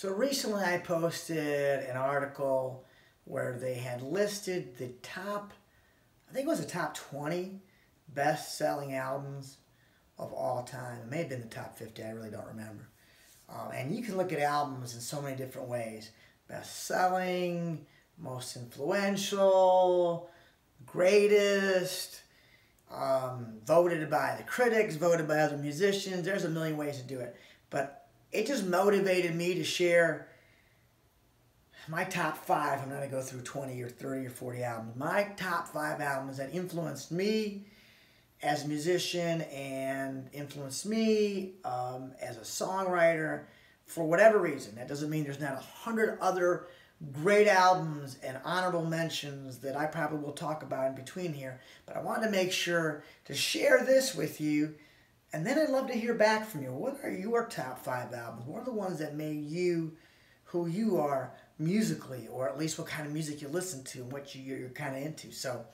So recently I posted an article where they had listed the top, I think it was the top 20 best-selling albums of all time. It may have been the top 50, I really don't remember. And you can look at albums in so many different ways. Best-selling, most influential, greatest, voted by the critics, voted by other musicians. There's a million ways to do it. But it just motivated me to share my top 5. I'm not going to go through 20 or 30 or 40 albums. My top 5 albums that influenced me as a musician and influenced me as a songwriter for whatever reason. That doesn't mean there's not 100 other great albums and honorable mentions that I probably will talk about in between here. But I wanted to make sure to share this with you. And then I'd love to hear back from you. What are your top 5 albums? What are the ones that made you who you are musically, or at least what kind of music you listen to and what you're kind of into? So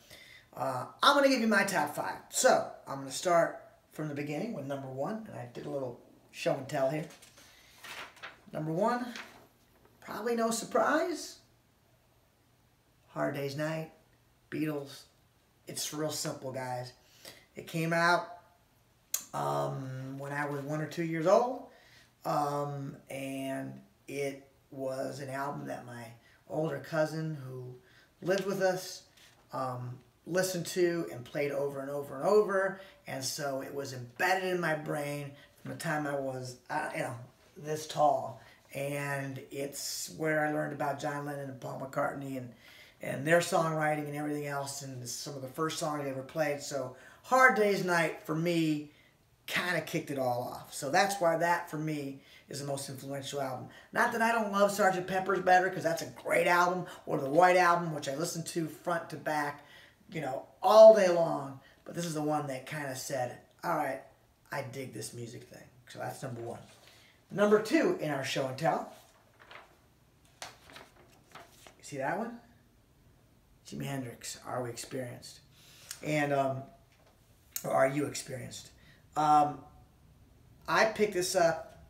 I'm going to give you my top 5. So I'm going to start from the beginning with number 1. And I did a little show and tell here. Number 1, probably no surprise, Hard Day's Night, Beatles. It's real simple, guys. It came out when I was 1 or 2 years old, and it was an album that my older cousin who lived with us listened to and played over and over and over, and so it was embedded in my brain from the time I was, this tall. And it's where I learned about John Lennon and Paul McCartney and their songwriting and everything else, and some of the first songs I ever played. So Hard Day's Night for me kind of kicked it all off. So that's why that for me is the most influential album. Not that I don't love Sgt. Pepper's better, because that's a great album, or the White Album, which I listen to front to back, all day long. But this is the one that kind of said, all right, I dig this music thing. So that's number 1. Number 2 in our show and tell. You see that one? Jimi Hendrix, Are We Experienced? And, or Are You Experienced? I picked this up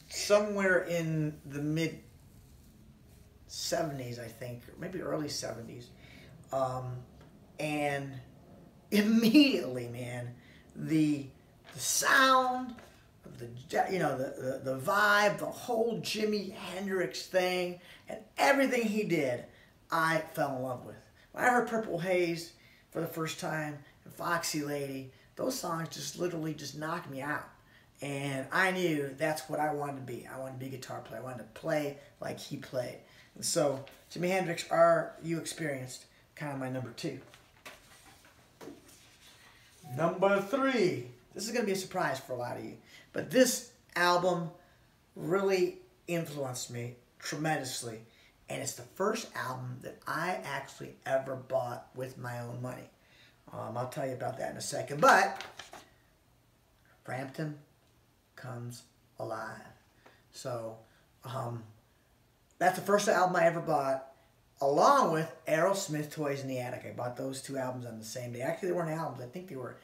somewhere in the mid-70s, I think, or maybe early 70s. And immediately, man, the sound, the vibe, the whole Jimi Hendrix thing, and everything he did, I fell in love with. When I heard Purple Haze for the first time, and Foxy Lady, those songs just literally just knocked me out. And I knew that's what I wanted to be. I wanted to be a guitar player. I wanted to play like he played. And so, Jimi Hendrix, Are You Experienced? Kind of my number 2. Number 3. This is going to be a surprise for a lot of you. But this album really influenced me tremendously. And it's the first album that I actually ever bought with my own money. I'll tell you about that in a second. But Frampton Comes Alive. So that's the first album I ever bought, along with Aerosmith, Toys in the Attic. I bought those 2 albums on the same day. Actually, they weren't albums. I think they were,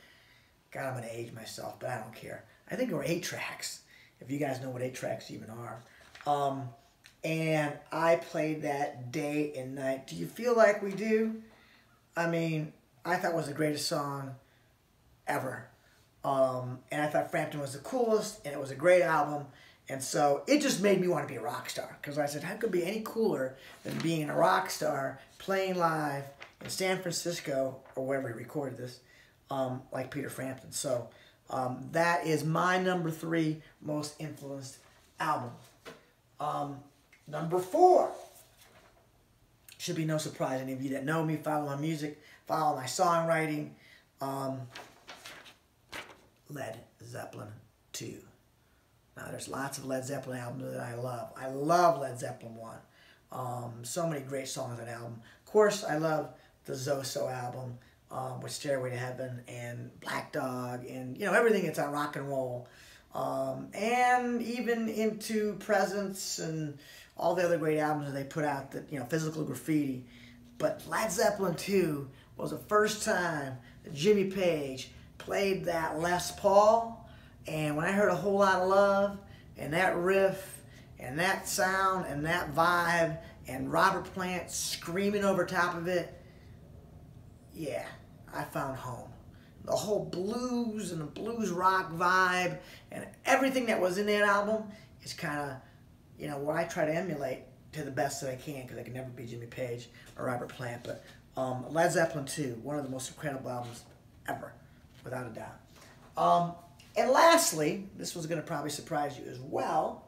God, I'm going to age myself, but I don't care. I think they were 8 tracks, if you guys know what 8 tracks even are. And I played that day and night. Do you feel like we do? I mean, I thought it was the greatest song ever. And I thought Frampton was the coolest, and it was a great album. And so it just made me want to be a rock star. Because I said, how could it be any cooler than being a rock star, playing live in San Francisco, or wherever he recorded this, like Peter Frampton. So that is my number 3 most influenced album. Number 4. Should be no surprise, any of you that know me, follow my music, follow my songwriting. Led Zeppelin 2. Now, there's lots of Led Zeppelin albums that I love. I love Led Zeppelin 1. So many great songs on that album. Of course, I love the Zoso album with Stairway to Heaven and Black Dog and, everything that's on rock and roll. And even into Presence and all the other great albums that they put out, that Physical Graffiti. But Led Zeppelin 2 was the first time that Jimmy Page played that Les Paul, and when I heard A Whole Lot of Love and that riff And that sound and that vibe and Robert Plant screaming over top of it, yeah, I found home. The whole blues and the blues rock vibe and everything that was in that album is kind of, you know, what I try to emulate to the best that I can, because I can never be Jimmy Page or Robert Plant. But Led Zeppelin 2, one of the most incredible albums ever, without a doubt. And lastly, this was going to probably surprise you as well.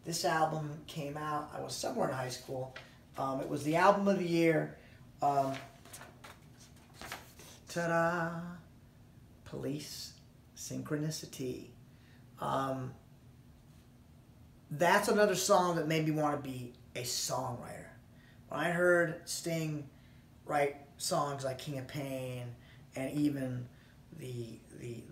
This album came out, I was somewhere in high school. It was the album of the year. Ta-da! Police, Synchronicity. That's another song that made me want to be a songwriter. When I heard Sting write songs like King of Pain and even the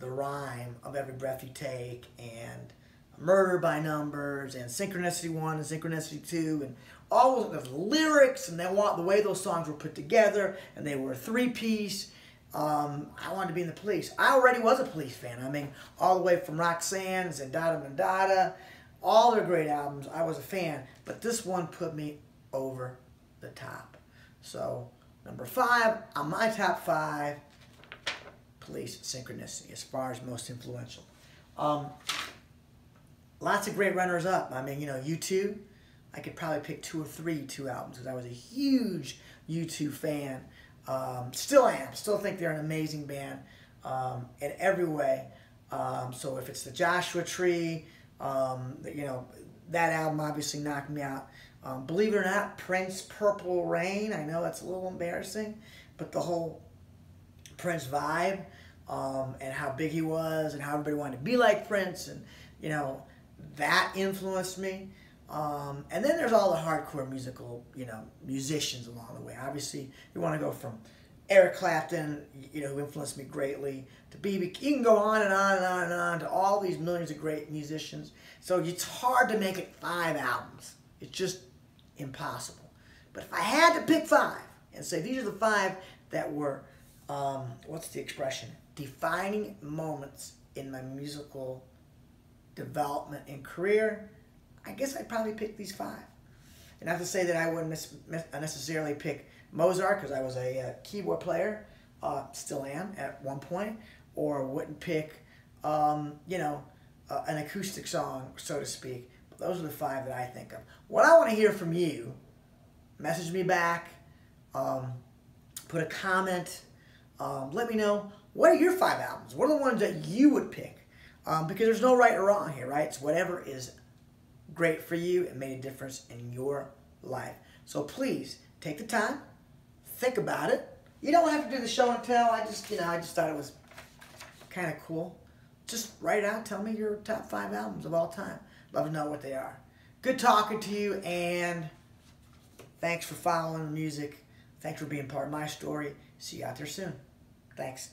rhyme of Every Breath You Take and Murder by Numbers and Synchronicity 1 and Synchronicity 2 and all of the lyrics and the way those songs were put together, and they were a three-piece. I wanted to be in the Police. I already was a Police fan. I mean, all the way from Roxanne, Zendada Mandada, all their great albums, I was a fan. But this one put me over the top. So, number 5 on my top 5, Police, Synchronicity, as far as most influential. Lots of great runners-up. I mean, you know, U2, I could probably pick 2 or 3 U2 albums because I was a huge U2 fan. Still am. Still think they're an amazing band in every way. So if it's the Joshua Tree, you know, that album obviously knocked me out. Believe it or not, Prince, Purple Rain. I know that's a little embarrassing, but the whole Prince vibe and how big he was and how everybody wanted to be like Prince, and you know, that influenced me. And then there's all the hardcore musical, you know, musicians along the way. Obviously, you want to go from Eric Clapton, you know, who influenced me greatly, to B.B. You can go on and on and on and on to all these millions of great musicians. So it's hard to make it 5 albums. It's just impossible. But if I had to pick 5 and say these are the 5 that were, what's the expression? Defining moments in my musical development and career, I guess I'd probably pick these 5. And not to say that I wouldn't necessarily pick Mozart, because I was a keyboard player, still am at one point, or wouldn't pick, you know, an acoustic song, so to speak. But those are the 5 that I think of. What I want to hear from you, message me back, put a comment, let me know, what are your 5 albums? What are the ones that you would pick? Because there's no right or wrong here, right? It's whatever is great for you and made a difference in your life. So please, take the time, think about it. You don't have to do the show and tell. I just thought it was kind of cool. Just write it out. Tell me your top 5 albums of all time. Love to know what they are. Good talking to you, and thanks for following the music. Thanks for being part of my story. See you out there soon. Thanks.